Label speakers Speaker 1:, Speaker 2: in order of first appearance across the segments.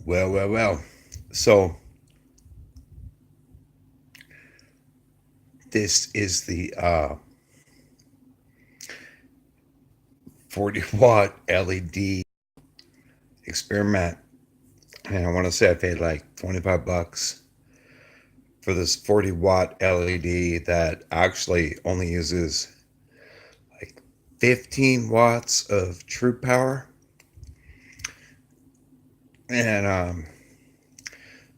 Speaker 1: Well. So this is the 40-watt LED experiment, and I want to say I paid like 25 bucks for this 40-watt LED that actually only uses like 15 watts of true power. And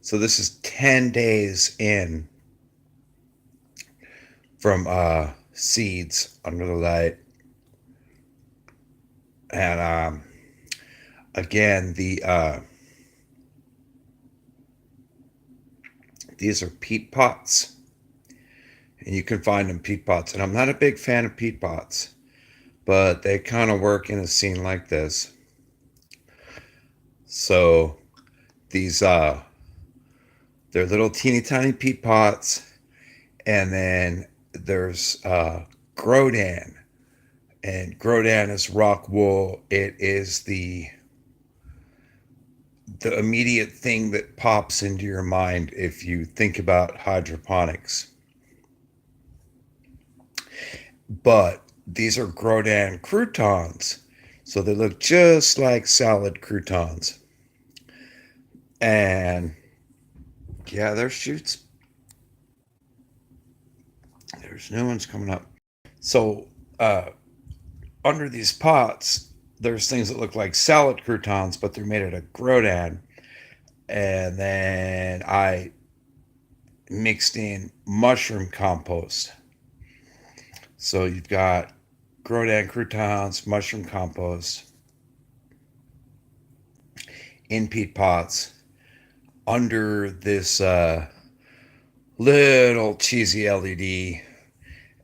Speaker 1: so this is 10 days in from seeds under the light. And again, these are peat pots, and you can find them peat pots. And I'm not a big fan of peat pots, but they kind of work in a scene like this. So these they're little teeny tiny peat pots, and then there's Grodan, and Grodan is rock wool. It is the immediate thing that pops into your mind if you think about hydroponics. But these are Grodan croutons, so they look just like salad croutons. And yeah, there's shoots. There's new ones coming up. So under these pots, there's things that look like salad croutons, but they're made out of Grodan. And then I mixed in mushroom compost. So you've got Grodan croutons, mushroom compost in peat pots under this little cheesy LED.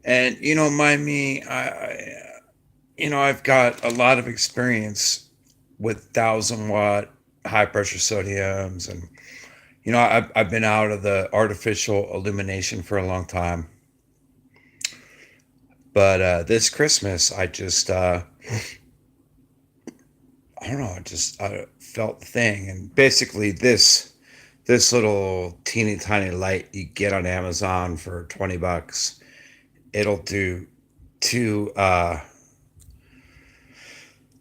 Speaker 1: And mind me, I've got a lot of experience with 1,000-watt high pressure sodiums, and I've been out of the artificial illumination for a long time. But this Christmas, I don't know, I felt the thing, and basically this little teeny tiny light you get on Amazon for 20 bucks. It'll do two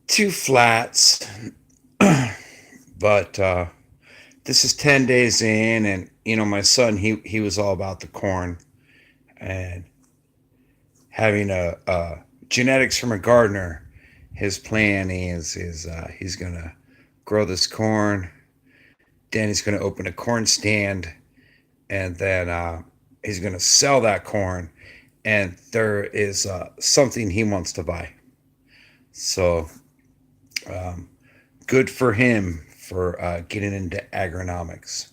Speaker 1: two flats, but this is 10 days in, and my son, he was all about the corn, and having a genetics from a gardener. His plan is he's gonna grow this corn, then he's gonna open a corn stand, and then he's gonna sell that corn, and there is something he wants to buy. So um, good for him for getting into agronomics.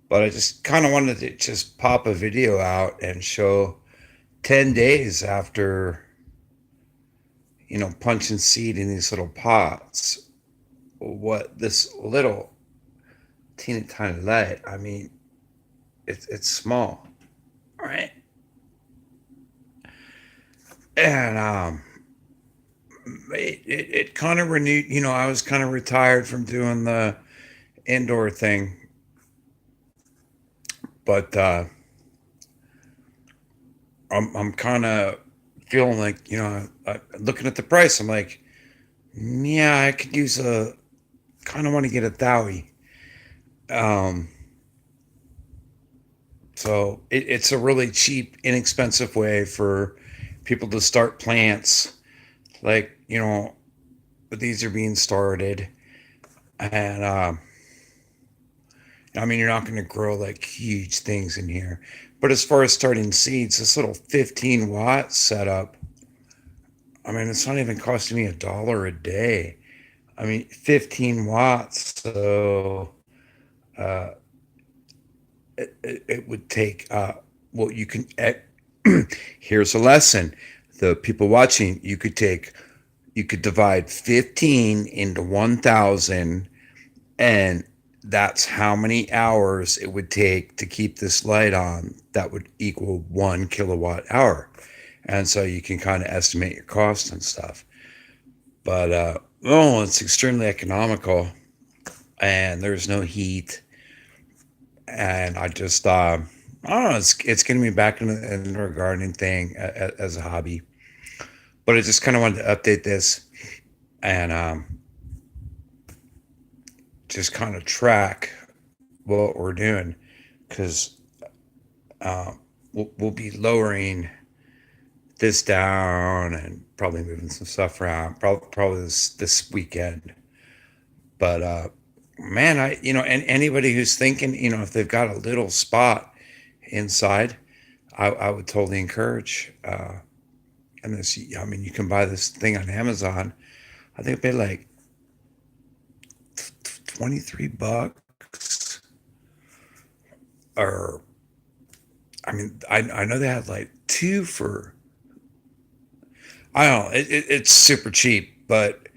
Speaker 1: But I just kind of wanted to just pop a video out and show 10 days after, punching seed in these little pots, what this little teeny tiny light, I mean, it's small, right? And it kind of renewed, I was kind of retired from doing the indoor thing, but I'm kind of feeling like, looking at the price, I'm like, yeah, I could use kind of want to get a Dowie. Um, so it's a really cheap, inexpensive way for people to start plants. Like, these are being started. And I mean, you're not going to grow like huge things in here. But as far as starting seeds, this little 15-watt setup, I mean, it's not even costing me $1 a day. I mean, 15 watts. So uh, it would take, well, you can, here's a lesson. The people watching, you could divide 15 into 1,000, and that's how many hours it would take to keep this light on. That would equal 1 kilowatt hour. And so you can kind of estimate your cost and stuff. But, oh, it's extremely economical. and there's no heat, and I don't know. It's getting me back into the gardening thing as a hobby. But I just kind of wanted to update this and just kind of track what we're doing because we'll be lowering this down and probably moving some stuff around probably this weekend. But man, I and anybody who's thinking, if they've got a little spot inside, I would totally encourage. And this, I mean, you can buy this thing on Amazon. I think they like $23, or I mean, I know they had like two for, I don't know, it's super cheap, but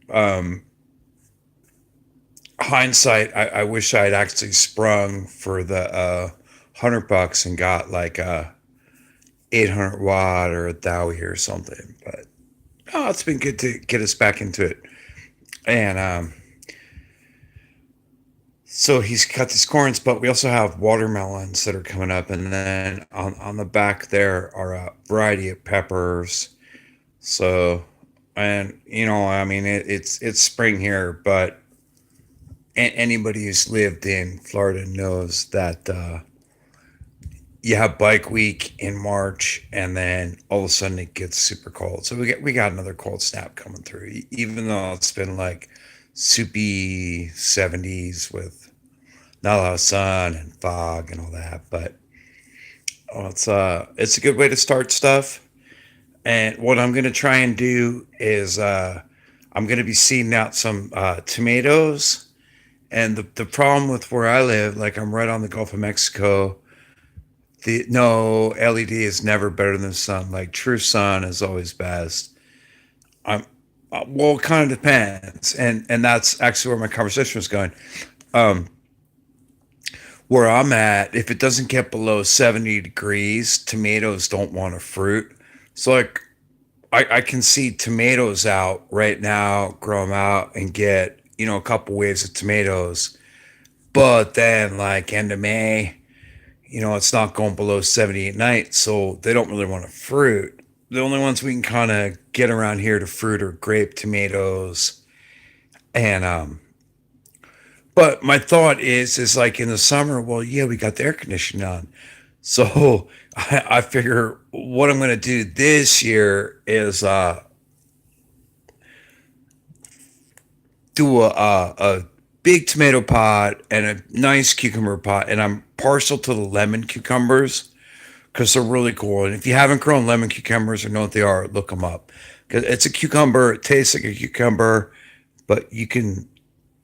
Speaker 1: um, hindsight, I wish I had actually sprung for the $100 and got like a 800 watt or a Dowie or something. But oh, it's been good to get us back into it. And so he's got these corns, but we also have watermelons that are coming up, and then on the back there are a variety of peppers. So, and I mean, it's spring here, but anybody who's lived in Florida knows that you have bike week in March, and then all of a sudden it gets super cold. So we got another cold snap coming through, even though it's been like soupy 70s with not a lot of sun and fog and all that. But it's a good way to start stuff. And what I'm gonna try and do is I'm gonna be seeding out some tomatoes. And the problem with where I live, like I'm right on the Gulf of Mexico, the no LED is never better than the sun. Like true sun is always best. I'm well, it kind of depends, and that's actually where my conversation was going. Um, where I'm at, if it doesn't get below 70 degrees, tomatoes don't want to fruit. So like I can see tomatoes out right now, grow them out, and get a couple waves of tomatoes. But then like end of May, it's not going below 70 at night, so they don't really want to fruit. The only ones we can kind of get around here to fruit are grape tomatoes, and but my thought is like in the summer, well, yeah, we got the air conditioning on, so I figure what I'm going to do this year is do a big tomato pot and a nice cucumber pot, and I'm partial to the lemon cucumbers because they're really cool. And if you haven't grown lemon cucumbers or know what they are, look them up because it's a cucumber. It tastes like a cucumber, but you can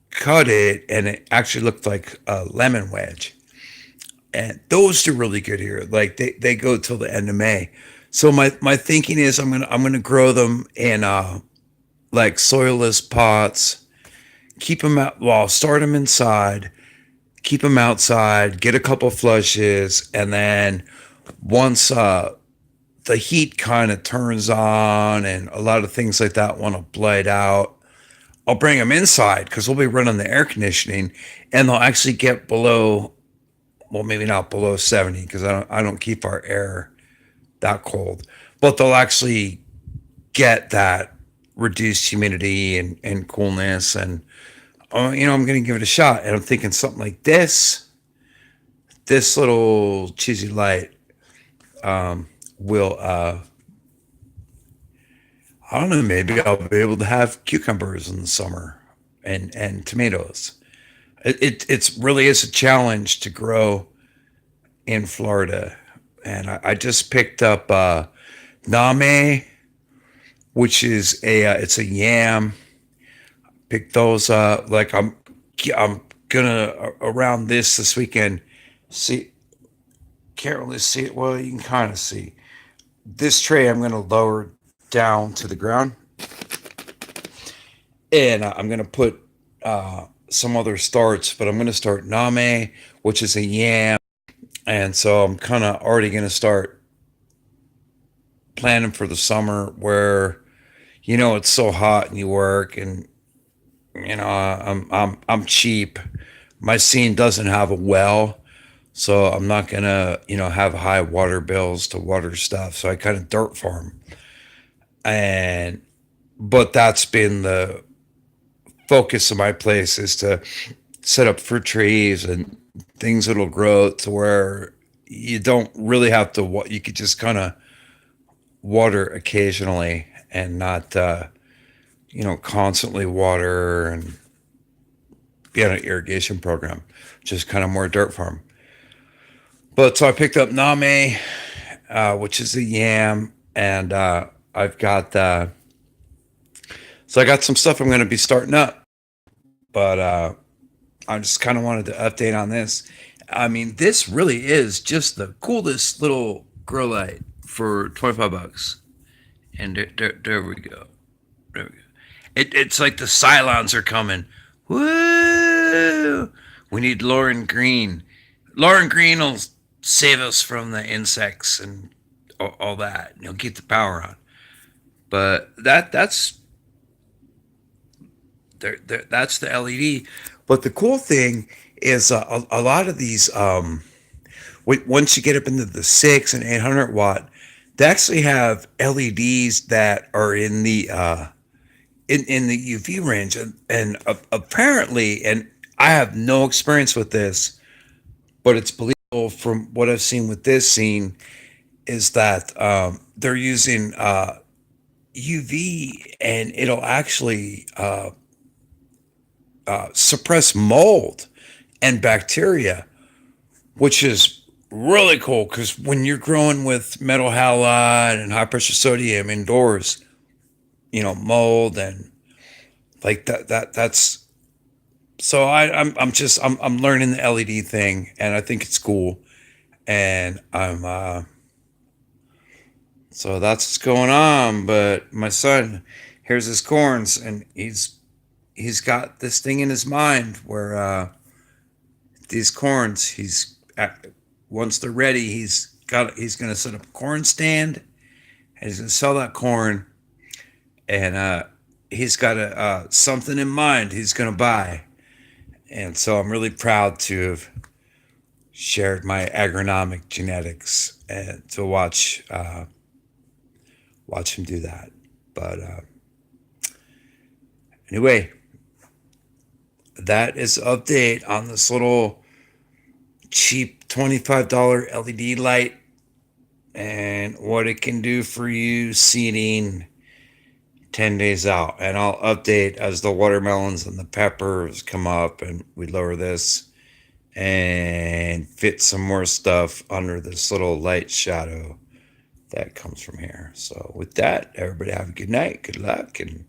Speaker 1: cut it and it actually looked like a lemon wedge. And those do really good here. Like they go till the end of May. So my thinking is I'm gonna grow them in like soilless pots. Keep them out. Well, start them inside. Keep them outside. Get a couple flushes, and then once the heat kind of turns on and a lot of things like that want to blight out, I'll bring them inside because we'll be running the air conditioning, and they'll actually get below, well, maybe not below 70 because I don't keep our air that cold, but they'll actually get that reduced humidity and coolness. And I'm going to give it a shot. And I'm thinking something like this little cheesy light will I don't know, maybe I'll be able to have cucumbers in the summer and tomatoes. It's really is a challenge to grow in Florida. And I just picked up name, which is it's a yam. Pick those up. Like I'm gonna around this weekend. See, can't really see it. Well, you can kind of see this tray. I'm gonna lower down to the ground, and I'm gonna put some other starts. But I'm gonna start name, which is a yam, and so I'm kind of already gonna start planning for the summer where it's so hot and you work, and I'm cheap. My scene doesn't have a well, so I'm not gonna have high water bills to water stuff. So I kind of dirt farm, and but that's been the focus of my place is to set up fruit trees and things that'll grow to where you don't really have to. You could just kind of water occasionally and not constantly water and be on an irrigation program, just kind of more dirt farm. But so I picked up Name, which is a yam, and I've got so I got some stuff I'm going to be starting up. But I just kind of wanted to update on this. I mean, this really is just the coolest little grow light for $25. And there we go. There we go. It's like the Cylons are coming. Woo! We need Lauren Green. Lauren Green will save us from the insects and all that. He'll keep the power on. But that's the LED. But the cool thing is a lot of these. Once you get up into the 6 and 800 watt, they actually have LEDs that are in the in the UV range, and apparently, and I have no experience with this, but it's believable from what I've seen with this scene is that they're using UV, and it'll actually suppress mold and bacteria, which is really cool because when you're growing with metal halide and high pressure sodium indoors, mold and like that's so I'm learning the LED thing, and I think it's cool, and I'm so that's what's going on. But my son, here's his corns, and he's got this thing in his mind where these corns once they're ready, he's gonna set up a corn stand, and he's gonna sell that corn, and he's got something in mind he's gonna buy, and so I'm really proud to have shared my agronomic genetics and to watch him do that. But anyway, that is update on this little cheap $25 LED light and what it can do for you seeding 10 days out. And I'll update as the watermelons and the peppers come up and we lower this and fit some more stuff under this little light shadow that comes from here. So with that, everybody have a good night, good luck, and